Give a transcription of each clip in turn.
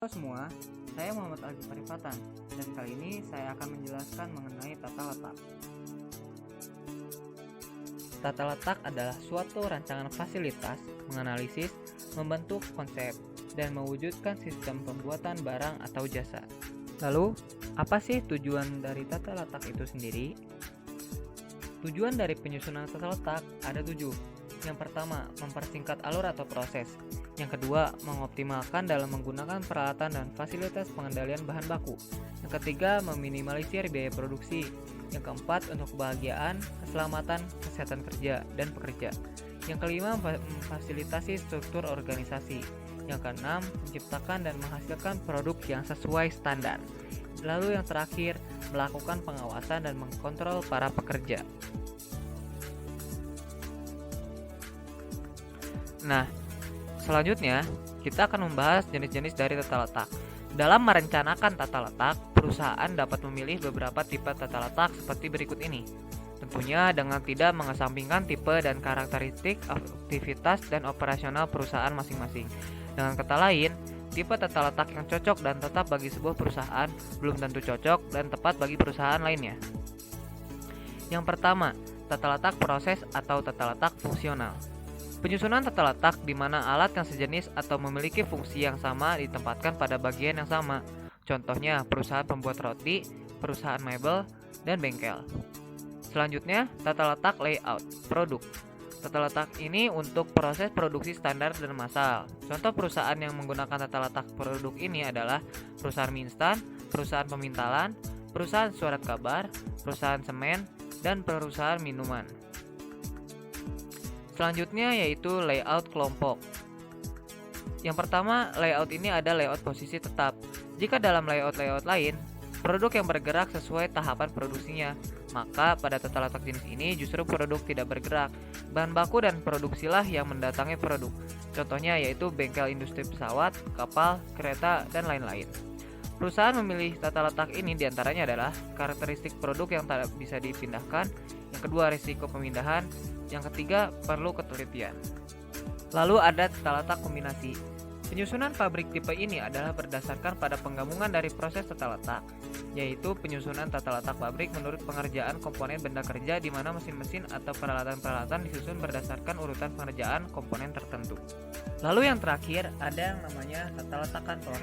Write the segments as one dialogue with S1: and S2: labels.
S1: Halo semua, saya Muhammad Algi Parifatan dan kali ini saya akan menjelaskan mengenai tata letak. Tata letak adalah suatu rancangan fasilitas, menganalisis, membentuk konsep, dan mewujudkan sistem pembuatan barang atau jasa. Lalu, apa sih tujuan dari tata letak itu sendiri? Tujuan dari penyusunan tata letak ada 7. Yang pertama, mempersingkat alur atau proses. Yang kedua, mengoptimalkan dalam menggunakan peralatan dan fasilitas pengendalian bahan baku. Yang ketiga, meminimalisir biaya produksi. Yang keempat, untuk kebahagiaan, keselamatan, kesehatan kerja, dan pekerja. Yang kelima, memfasilitasi struktur organisasi. Yang keenam, menciptakan dan menghasilkan produk yang sesuai standar. Lalu yang terakhir, melakukan pengawasan dan mengkontrol para pekerja. Nah, selanjutnya, kita akan membahas jenis-jenis dari tata letak. Dalam merencanakan tata letak, perusahaan dapat memilih beberapa tipe tata letak seperti berikut ini. Tentunya dengan tidak mengesampingkan tipe dan karakteristik aktivitas dan operasional perusahaan masing-masing. Dengan kata lain, tipe tata letak yang cocok dan tetap bagi sebuah perusahaan belum tentu cocok dan tepat bagi perusahaan lainnya. Yang pertama, tata letak proses atau tata letak fungsional. Penyusunan tata letak di mana alat yang sejenis atau memiliki fungsi yang sama ditempatkan pada bagian yang sama. Contohnya, perusahaan pembuat roti, perusahaan mebel, dan bengkel. Selanjutnya, tata letak layout produk. Tata letak ini untuk proses produksi standar dan massal. Contoh perusahaan yang menggunakan tata letak produk ini adalah perusahaan mie instan, perusahaan pemintalan, perusahaan surat kabar, perusahaan semen, dan perusahaan minuman. Selanjutnya yaitu layout kelompok. Yang pertama, layout ini ada layout posisi tetap. Jika dalam layout lain, produk yang bergerak sesuai tahapan produksinya, maka pada tata letak jenis ini justru produk tidak bergerak. Bahan baku dan produksilah yang mendatangi produk. Contohnya yaitu bengkel industri pesawat, kapal, kereta, dan lain-lain. Perusahaan memilih tata letak ini diantaranya adalah karakteristik produk yang tak bisa dipindahkan, yang kedua risiko pemindahan, yang ketiga perlu ketelitian. Lalu ada tata letak kombinasi. Penyusunan pabrik tipe ini adalah berdasarkan pada penggabungan dari proses tata letak, yaitu penyusunan tata letak pabrik menurut pengerjaan komponen benda kerja di mana mesin-mesin atau peralatan-peralatan disusun berdasarkan urutan pengerjaan komponen tertentu. Lalu yang terakhir ada yang namanya tata letak kantor.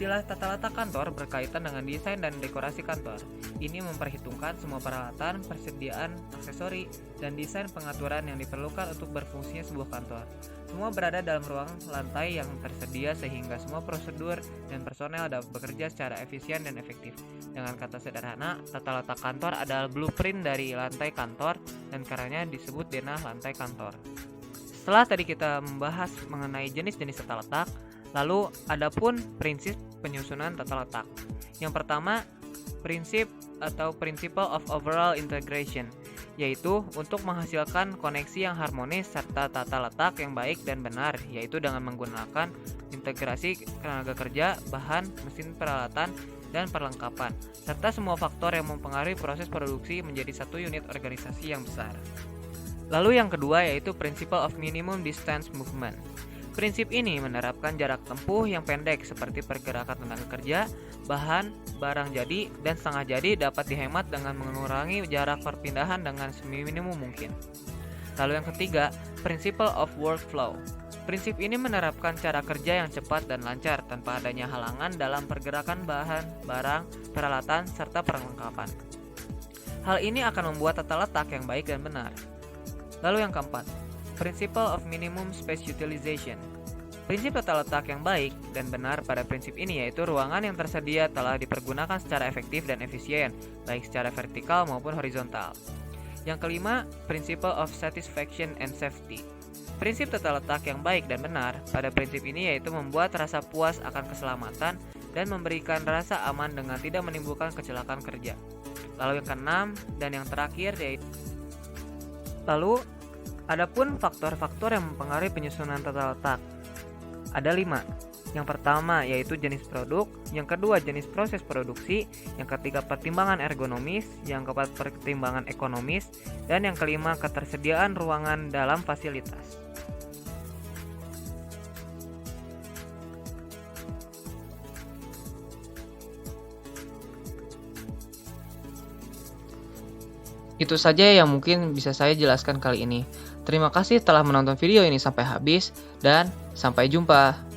S1: Istilah tata letak kantor berkaitan dengan desain dan dekorasi kantor. Ini memperhitungkan semua peralatan, persediaan, aksesori, dan desain pengaturan yang diperlukan untuk berfungsinya sebuah kantor. Semua berada dalam ruang lantai yang tersedia sehingga semua prosedur dan personel dapat bekerja secara efisien dan efektif. Dengan kata sederhana, tata letak kantor adalah blueprint dari lantai kantor dan karenanya disebut denah lantai kantor. Setelah tadi kita membahas mengenai jenis-jenis tata letak, lalu adapun prinsip penyusunan tata letak. Yang pertama, prinsip atau Principle of Overall Integration, yaitu untuk menghasilkan koneksi yang harmonis serta tata letak yang baik dan benar, yaitu dengan menggunakan integrasi tenaga kerja, bahan, mesin peralatan, dan perlengkapan, serta semua faktor yang mempengaruhi proses produksi menjadi satu unit organisasi yang besar. Lalu yang kedua yaitu Principle of Minimum Distance Movement. Prinsip ini menerapkan jarak tempuh yang pendek seperti pergerakan tenaga kerja, bahan, barang jadi, dan setengah jadi dapat dihemat dengan mengurangi jarak perpindahan dengan seminimum mungkin. Lalu yang ketiga, Principle of Workflow. Prinsip ini menerapkan cara kerja yang cepat dan lancar tanpa adanya halangan dalam pergerakan bahan, barang, peralatan, serta perlengkapan. Hal ini akan membuat tata letak yang baik dan benar. Lalu yang keempat, Principle of Minimum Space Utilization. Prinsip tata letak yang baik dan benar pada prinsip ini yaitu ruangan yang tersedia telah dipergunakan secara efektif dan efisien, baik secara vertikal maupun horizontal. Yang kelima, Principle of Satisfaction and Safety. Prinsip tata letak yang baik dan benar pada prinsip ini yaitu membuat rasa puas akan keselamatan dan memberikan rasa aman dengan tidak menimbulkan kecelakaan kerja. Lalu yang keenam dan yang terakhir yaitu adapun faktor-faktor yang mempengaruhi penyusunan tata letak. Ada 5. Yang pertama yaitu jenis produk, yang kedua jenis proses produksi, yang ketiga pertimbangan ergonomis, yang keempat pertimbangan ekonomis, dan yang kelima ketersediaan ruangan dalam fasilitas. Itu saja yang mungkin bisa saya jelaskan kali ini. Terima kasih telah menonton video ini sampai habis, dan sampai jumpa.